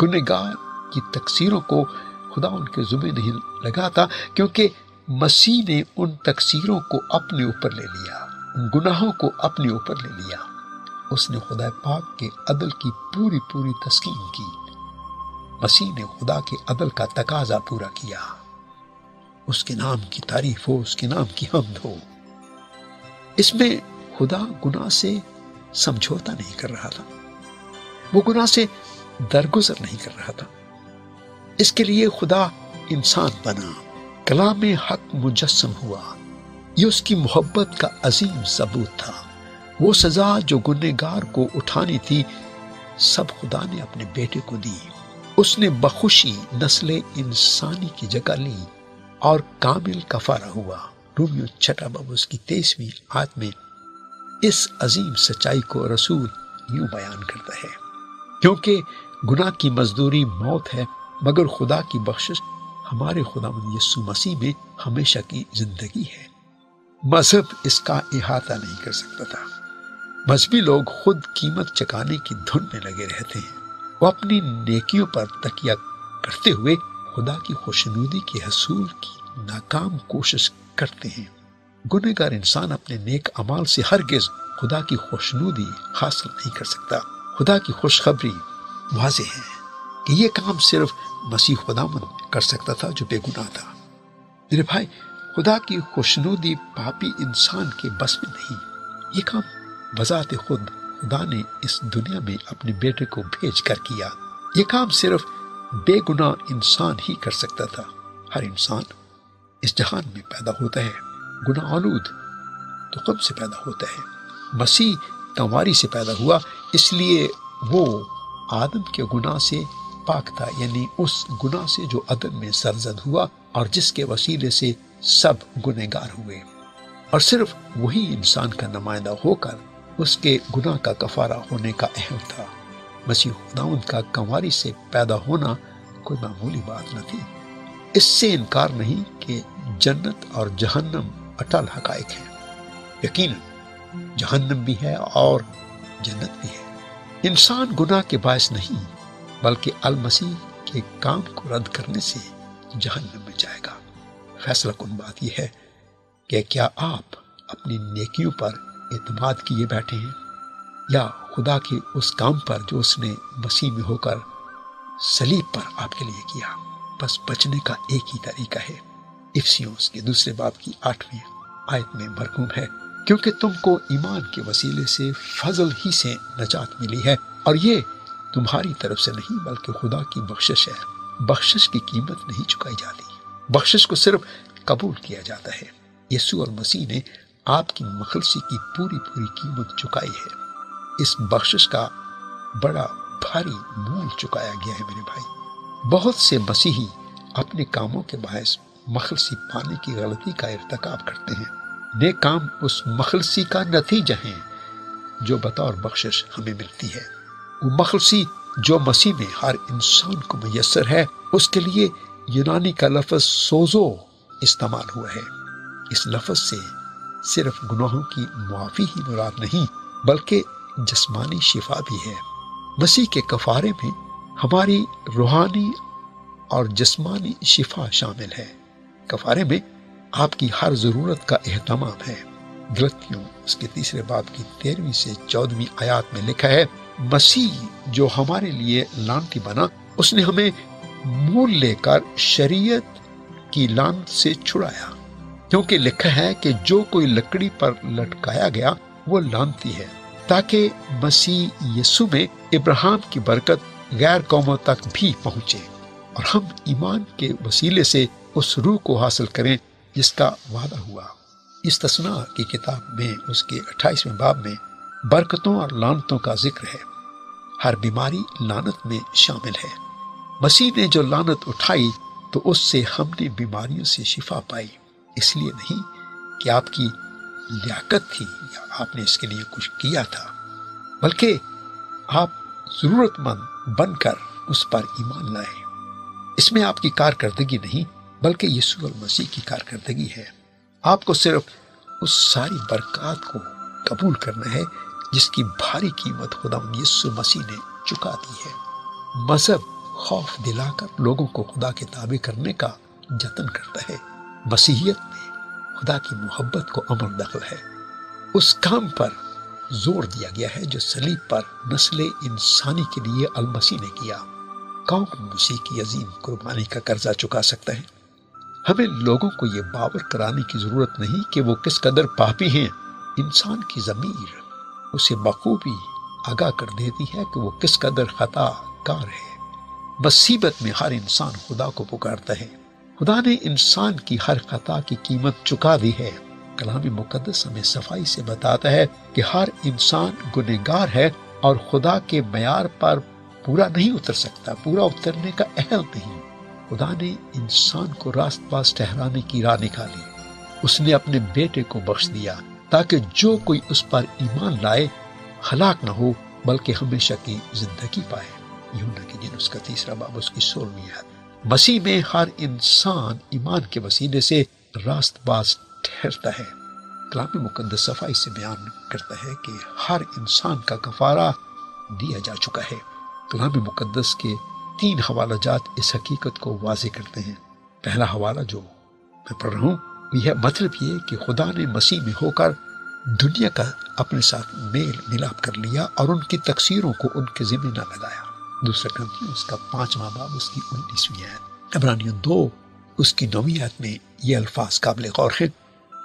گنہگار کی تقصیروں کو خدا ان کے ذمے نہیں لگاتا، کیونکہ مسیح نے ان تقصیروں کو اپنے اوپر لے لیا، ان گناہوں کو اپنے اوپر لے لیا۔ اس نے خدا پاک کے عدل کی پوری تسلیم کی۔ مسیح نے خدا کے عدل کا تقاضا پورا کیا۔ اس کے نام کی تعریف ہو، اس کے نام کی حمد ہو۔ اس میں خدا گناہ سے سمجھوتا نہیں کر رہا تھا، وہ گناہ سے درگزر نہیں کر رہا تھا۔ اس کے لیے خدا انسان بنا، کلام حق مجسم ہوا۔ یہ اس کی محبت کا عظیم ثبوت تھا۔ وہ سزا جو گنہگار کو اٹھانی تھی سب خدا نے اپنے بیٹے کو دی۔ اس نے بخوشی نسل انسانی کی جگہ لی اور کامل کفارہ ہوا۔ رومیو 6 باب اس کی 23ویں آیت میں اس عظیم سچائی کو رسول یوں بیان کرتا ہے، کیونکہ گناہ کی مزدوری موت ہے، مگر خدا کی بخشش ہمارے خداوند یسوع مسیح میں ہمیشہ کی زندگی ہے۔ مذہب اس کا احاطہ نہیں کر سکتا تھا۔ مذہبی لوگ خود قیمت چکانے کی دھن میں لگے رہتے ہیں۔ وہ اپنی نیکیوں پر تکیہ کرتے ہوئے خدا کی خوشنودی کے حصول کی ناکام کوشش کرتے ہیں۔ گنہگار انسان اپنے نیک اعمال سے ہرگز خدا کی خوشنودی حاصل نہیں کر سکتا۔ خدا کی خوشخبری واضح ہے کہ یہ کام صرف مسیح خداوند کر سکتا تھا جو بے گناہ تھا۔ میرے بھائی، خدا کی خوشنودی پاپی انسان کے بس میں نہیں۔ یہ کام بذات خود خدا نے اس دنیا میں اپنے بیٹے کو بھیج کر کیا۔ یہ کام صرف بے گناہ انسان ہی کر سکتا تھا۔ ہر انسان اس جہان میں پیدا ہوتا ہے گناہ آلود، تو کب سے پیدا ہوتا ہے؟ مسیح کنواری سے پیدا ہوا، اس لیے وہ آدم کے گناہ سے پاک تھا، یعنی اس گناہ سے جو عدم میں سرزد ہوا اور جس کے وسیلے سے سب گنہگار ہوئے، اور صرف وہی انسان کا نمائندہ ہو کر اس کے گناہ کا کفارہ ہونے کا اہل تھا۔ مسیح خداوند کا کنواری سے پیدا ہونا کوئی معمولی بات نہ تھی۔ اس سے انکار نہیں کہ جنت اور جہنم اٹل حقائق ہیں۔ یقیناً جہنم بھی ہے اور جنت بھی ہے۔ انسان گناہ کے باعث نہیں بلکہ المسیح کے کام کو رد کرنے سے جہنم میں جائے گا۔ فیصلہ کن بات یہ ہے کہ کیا آپ اپنی نیکیوں پر اعتماد کیے بیٹھے ہیں یا خدا کے اس کام پر جو اس نے مسیح میں ہو کر صلیب پر آپ کے لیے کیا۔ بس بچنے کا ایک ہی طریقہ ہے۔ افسیوں کے 2 باب کی 8ویں آیت میں مرقوم ہے، کیونکہ تم کو ایمان کے وسیلے سے فضل ہی سے نجات ملی ہے، اور یہ تمہاری طرف سے نہیں بلکہ خدا کی بخشش ہے۔ بخشش کی قیمت نہیں چکائی جاتی، بخشش کو صرف قبول کیا جاتا ہے۔ یسوع المسیح نے آپ کی مخلصی کی پوری قیمت چکائی ہے۔ اس بخشش کا بڑا بھاری مول چکایا گیا ہے میرے بھائی۔ بہت سے مسیحی اپنے کاموں کے باعث مخلصی پانے کی غلطی کا ارتکاب کرتے ہیں۔ نیک کام اس مخلصی کا نتیجہ ہیں جو بطور بخشش ہمیں ملتی ہے۔ وہ مخلصی جو مسیح میں ہر انسان کو میسر ہے، اس کے لیے یونانی کا لفظ سوزو استعمال ہوا ہے۔ اس لفظ سے صرف گناہوں کی معافی ہی مراد نہیں بلکہ جسمانی شفا بھی ہے۔ مسیح کے کفارے میں ہماری روحانی اور جسمانی شفا شامل ہے۔ کفارے میں آپ کی ہر ضرورت کا اہتمام ہے۔ غلطیوں اس کے 3 باب کی 13 سے 14 آیات میں لکھا ہے، مسیح جو ہمارے لیے لعنتی بنا، اس نے ہمیں مول لے کر شریعت کی لعنت سے چھڑایا، کیونکہ لکھا ہے کہ جو کوئی لکڑی پر لٹکایا گیا وہ لعنتی ہے، تاکہ مسیح یسوع میں ابراہیم کی برکت غیر قوموں تک بھی پہنچے اور ہم ایمان کے وسیلے سے اس روح کو حاصل کریں جس کا وعدہ ہوا۔ اس تثنیہ کی کتاب میں اس کے 28ویں باب میں برکتوں اور لعنتوں کا ذکر ہے۔ ہر بیماری لعنت میں شامل ہے۔ مسیح نے جو لعنت اٹھائی تو اس سے ہم نے بیماریوں سے شفا پائی، اس لیے نہیں کہ آپ کی لیاقت تھی یا آپ نے اس کے لیے کچھ کیا تھا، بلکہ آپ ضرورت مند بن کر اس پر ایمان لائے۔ اس میں آپ کی کارکردگی نہیں بلکہ یسوع المسیح کی کارکردگی ہے۔ آپ کو صرف اس ساری برکات کو قبول کرنا ہے جس کی بھاری قیمت خداوند یسوع مسیح نے چکا دی ہے۔ مذہب خوف دلا کر لوگوں کو خدا کے تابع کرنے کا جتن کرتا ہے۔ مسیحیت میں خدا کی محبت کو امر دخل ہے۔ اس کام پر زور دیا گیا ہے جو صلیب پر نسل انسانی کے لیے المسیح نے کیا۔ کون مسیح کی عظیم قربانی کا قرضہ چکا سکتا ہے؟ ہمیں لوگوں کو یہ باور کرانے کی ضرورت نہیں کہ وہ کس قدر پاپی ہیں۔ انسان کی ضمیر اسے بخوبی آگاہ کر دیتی ہے کہ وہ کس قدر خطا کار ہے۔ مصیبت میں ہر انسان خدا کو پکارتا ہے۔ خدا نے انسان کی ہر خطا کی قیمت چکا دی ہے۔ کلام مقدس ہمیں صفائی سے بتاتا ہے کہ ہر انسان گنہگار ہے اور خدا کے معیار پر پورا نہیں اتر سکتا، پورا اترنے کا اہل نہیں۔ خدا نے انسان کو راست باز ٹھہرانے کی راہ نکالی۔ اس نے اپنے بیٹے کو بخش دیا تاکہ جو کوئی اس پر ایمان لائے ہلاک نہ ہو بلکہ ہمیشہ کی زندگی پائے۔ یوحنا کی انجیل اس کا 3 باب اس کی 16 آیت۔ مسیح میں ہر انسان ایمان کے وسیلے سے راست باز ٹھہرتا ہے۔ کلام مقدس صفائی سے بیان کرتا ہے کہ ہر انسان کا کفارہ دیا جا چکا ہے۔ کلام مقدس کے 3 حوالہ جات اس حقیقت کو واضح کرتے ہیں۔ پہلا حوالہ جو میں پڑھ رہا ہوں یہ مطلب یہ کہ خدا نے مسیح میں ہو کر دنیا کا اپنے ساتھ میل ملاپ کر لیا اور ان کی تقصیروں کو ان کے ذمہ نہ لگایا۔ دوسرا کرنتھیوں اس کا 5واں باب اس کی 19ویں آیت۔ عبرانیوں 2 اس کی 9ویں آیت میں یہ الفاظ قابل غور ہیں۔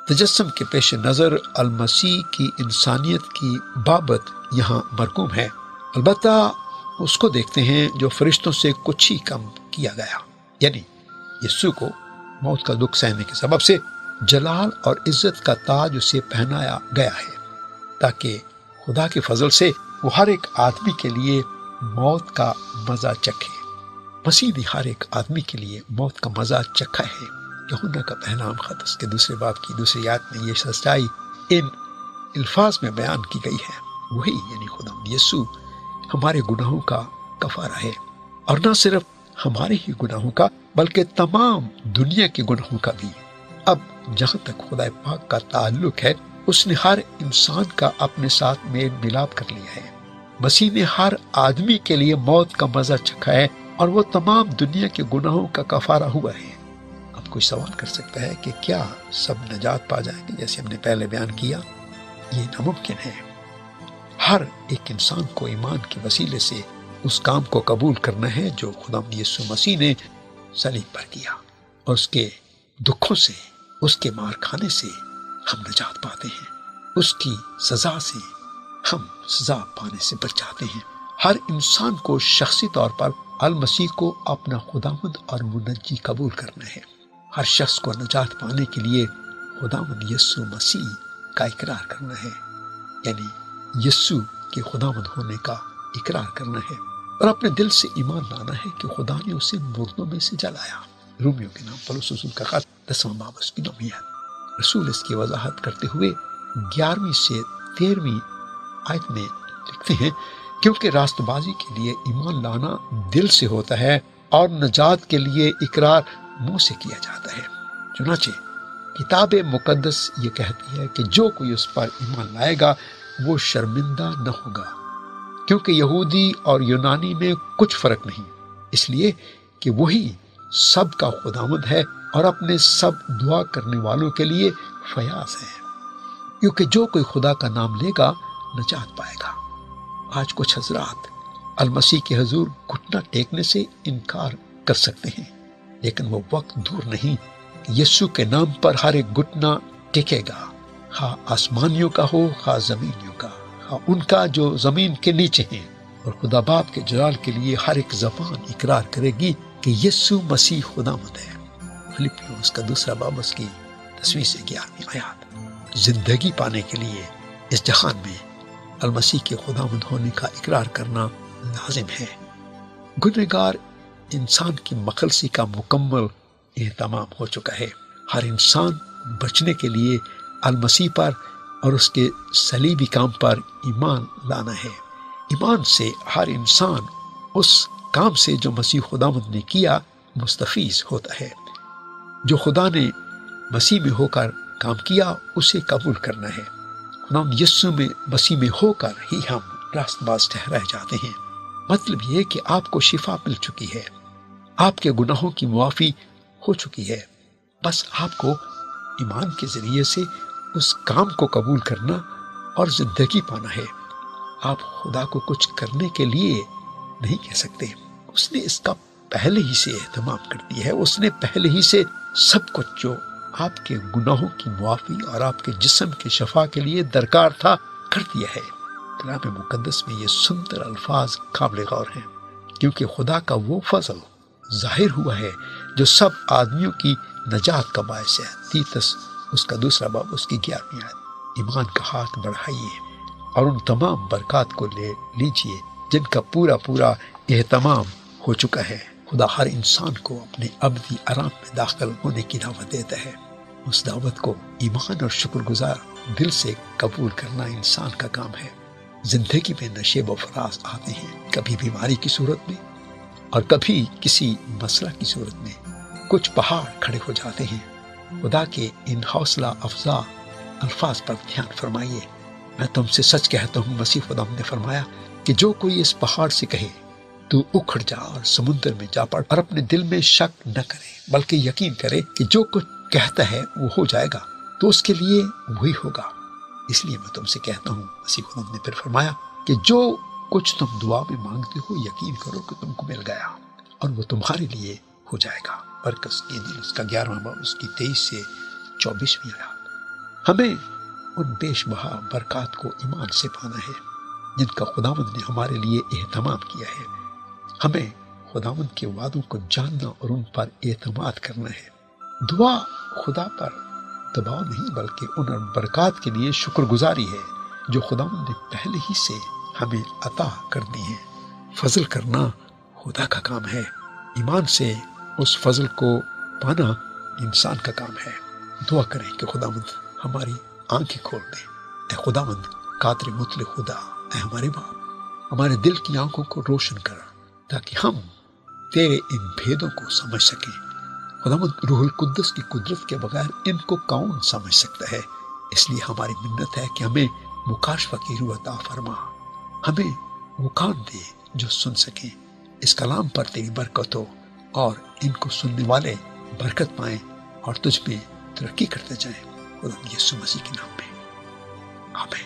تجسم کے پیش نظر المسیح کی انسانیت کی بابت یہاں مرقوم ہے، البتہ اس کو دیکھتے ہیں جو فرشتوں سے کچھ ہی کم کیا گیا، یعنی یسوع کو موت کا دکھ سہنے کے سبب سے جلال اور عزت کا تاج اسے پہنایا گیا ہے تاکہ خدا کے فضل سے وہ ہر ایک آدمی کے لیے موت کا مزہ چکھے۔ مسیح نے ہر ایک آدمی کے لیے موت کا مزہ چکھا ہے۔ یوحنا کا پہلا خط اس کے 2 باب کی 2 آیت میں یہ سچائی ان الفاظ میں بیان کی گئی ہے۔ وہی یعنی خدا یسوع ہمارے گناہوں کا کفارہ ہے، اور نہ صرف ہمارے ہی گناہوں کا بلکہ تمام دنیا کے گناہوں کا بھی۔ اب جہاں تک خدا پاک کا تعلق ہے اس نے ہر انسان کا اپنے ساتھ میل ملاپ کر لیا ہے۔ مسیح نے ہر آدمی کے لیے موت کا مزہ چکھا ہے اور وہ تمام دنیا کے گناہوں کا کفارہ ہوا ہے۔ اب کوئی سوال کر سکتا ہے کہ کیا سب نجات پا جائیں گے؟ جیسے ہم نے پہلے بیان کیا یہ ناممکن ہے۔ ہر ایک انسان کو ایمان کے وسیلے سے اس کام کو قبول کرنا ہے جو خدا یسوع مسیح نے صلیب پر کیا، اور اس کے دکھوں سے، اس کے مار کھانے سے ہم نجات پاتے ہیں، اس کی سزا سے ہم سزا پانے سے بچ جاتے ہیں۔ ہر انسان کو شخصی طور پر المسیح کو اپنا خداوند اور منجی قبول کرنا ہے۔ ہر شخص کو نجات پانے کے لیے خداوند یسوع مسیح کا اقرار کرنا ہے، یعنی یسوع کے خداوند ہونے کا اقرار کرنا ہے اور اپنے دل سے ایمان لانا ہے کہ خدا نے اسے مردوں میں سے جلایا۔ رومیو کے نام پولس رسول کا خط 10واں باب اس کی 9ویں آیت۔ رسول اس کی وضاحت کرتے ہوئے 11ویں سے 13ویں آیت میں لکھتے ہیں، کیونکہ راست بازی کے لیے ایمان لانا دل سے ہوتا ہے اور نجات کے لیے اقرار منہ سے کیا جاتا ہے۔ چنانچہ کتاب مقدس یہ کہتی ہے کہ جو کوئی اس پر ایمان لائے گا وہ شرمندہ نہ ہوگا، کیونکہ یہودی اور یونانی میں کچھ فرق نہیں، اس لیے کہ وہی سب کا خداوند ہے اور اپنے سب دعا کرنے والوں کے لیے فیاض ہے، کیونکہ جو کوئی خدا کا نام لے گا نجات پائے گا۔ آج کچھ حضرات المسیح کے حضور گھٹنا ٹیکنے سے انکار کر سکتے ہیں، لیکن وہ وقت دور نہیں کہ یسوع کے نام پر ہر ایک گھٹنا ٹکے گا، خواہ آسمانیوں کا ہو خواہ زمینیوں کا، خواہ ان کا جو زمین کے نیچے ہیں، اور خدا باپ کے جلال کے لیے ہر ایک زبان اقرار کرے گی کہ یسوع مسیح خداوند ہے۔ فلپیوں اس کا 2 باب اس کی 10 سے 11 آیات۔ زندگی پانے کے لیے اس جہان میں المسیح کے خداوند ہونے کا اقرار کرنا لازم ہے۔ گنہگار انسان کی مخلصی کا مکمل اہتمام ہو چکا ہے۔ ہر انسان بچنے کے لیے المسیح پر اور اس کے صلیبی کام پر ایمان لانا ہے۔ ایمان سے ہر انسان اس کام سے جو مسیح خداوند نے کیا مستفیض ہوتا ہے۔ جو خدا نے مسیح میں ہو کر کام کیا اسے قبول کرنا ہے۔ خداوند یسوع میں مسیح میں ہو کر ہی ہم راست باز ٹھہرائے جاتے ہیں۔ مطلب یہ کہ آپ کو شفا مل چکی ہے، آپ کے گناہوں کی معافی ہو چکی ہے، بس آپ کو ایمان کے ذریعے سے اس کام کو قبول کرنا اور زندگی پانا ہے۔ آپ خدا کو کچھ کرنے کے لیے نہیں کہہ سکتے، اس نے اس کا پہلے ہی سے اہتمام کر دیا ہے۔ اس نے پہلے ہی سے سب کچھ جو آپ کے گناہوں کی معافی اور آپ کے جسم کے شفا کے لیے درکار تھا کر دیا ہے۔ کلام مقدس میں یہ سندر الفاظ قابل غور ہیں، کیونکہ خدا کا وہ فضل ظاہر ہوا ہے جو سب آدمیوں کی نجات کا باعث ہے۔ تیتس اس کا 2 باب اس کی 11ویں آیت۔ ایمان کا ہاتھ بڑھائیے اور ان تمام برکات کو لے لیجئے جن کا پورا اہتمام ہو چکا ہے۔ خدا ہر انسان کو اپنے ابدی آرام میں داخل ہونے کی دعوت دیتا ہے۔ اس دعوت کو ایمان اور شکر گزار دل سے قبول کرنا انسان کا کام ہے۔ زندگی میں نشیب و فراز آتے ہیں، کبھی بیماری کی صورت میں اور کبھی کسی مسئلہ کی صورت میں۔ کچھ پہاڑ کھڑے ہو جاتے ہیں۔ خدا کے ان حوصلہ افزا الفاظ پر دھیان فرمائیے۔ میں تم سے سچ کہتا ہوں، مسیح خدا نے فرمایا کہ جو کوئی اس پہاڑ سے کہے تو اکھڑ جا اور سمندر میں جا پڑ، اور اپنے دل میں شک نہ کرے بلکہ یقین کرے کہ جو کچھ کہتا ہے وہ ہو جائے گا، تو اس کے لیے وہی ہوگا۔ اس لیے میں تم سے کہتا ہوں، مسیح خدا نے پھر فرمایا کہ جو کچھ تم دعا میں مانگتے ہو یقین کرو کہ تم کو مل گیا اور وہ تمہارے لیے ہو جائے گا۔ مرکز کی انجیل اس کا 11واں باب اس کی 23 سے 24ویں آیات۔ ہمیں ان بیش بہا برکات کو ایمان سے پانا ہے جن کا خداوند نے ہمارے لیے اہتمام کیا ہے۔ ہمیں خداوند کے وعدوں کو جاننا اور ان پر اعتماد کرنا ہے۔ دعا خدا پر دباؤ نہیں بلکہ ان برکات کے لیے شکر گزاری ہے جو خداوند نے پہلے ہی سے ہمیں عطا کر دی ہیں۔ فضل کرنا خدا کا کام ہے، ایمان سے اس فضل کو پانا انسان کا کام ہے۔ دعا کریں کہ خداوند ہماری آنکھیں کھول دے۔ اے خداوند قادر مطلق خدا، اے ہمارے باپ، ہمارے دل کی آنکھوں کو روشن کر تاکہ ہم تیرے ان بھیدوں کو سمجھ سکیں۔ خداوند روح القدس کی قدرت کے بغیر ان کو کون سمجھ سکتا ہے؟ اس لیے ہماری منت ہے کہ ہمیں مکاشفہ کی روح عطا فرما، ہمیں وہ کان دے جو سن سکیں۔ اس کلام پر تیری برکت ہو اور ان کو سننے والے برکت پائیں اور تجھ میں ترقی کرتے جائیں۔ خدا یسوع مسیح کے نام میں آمین۔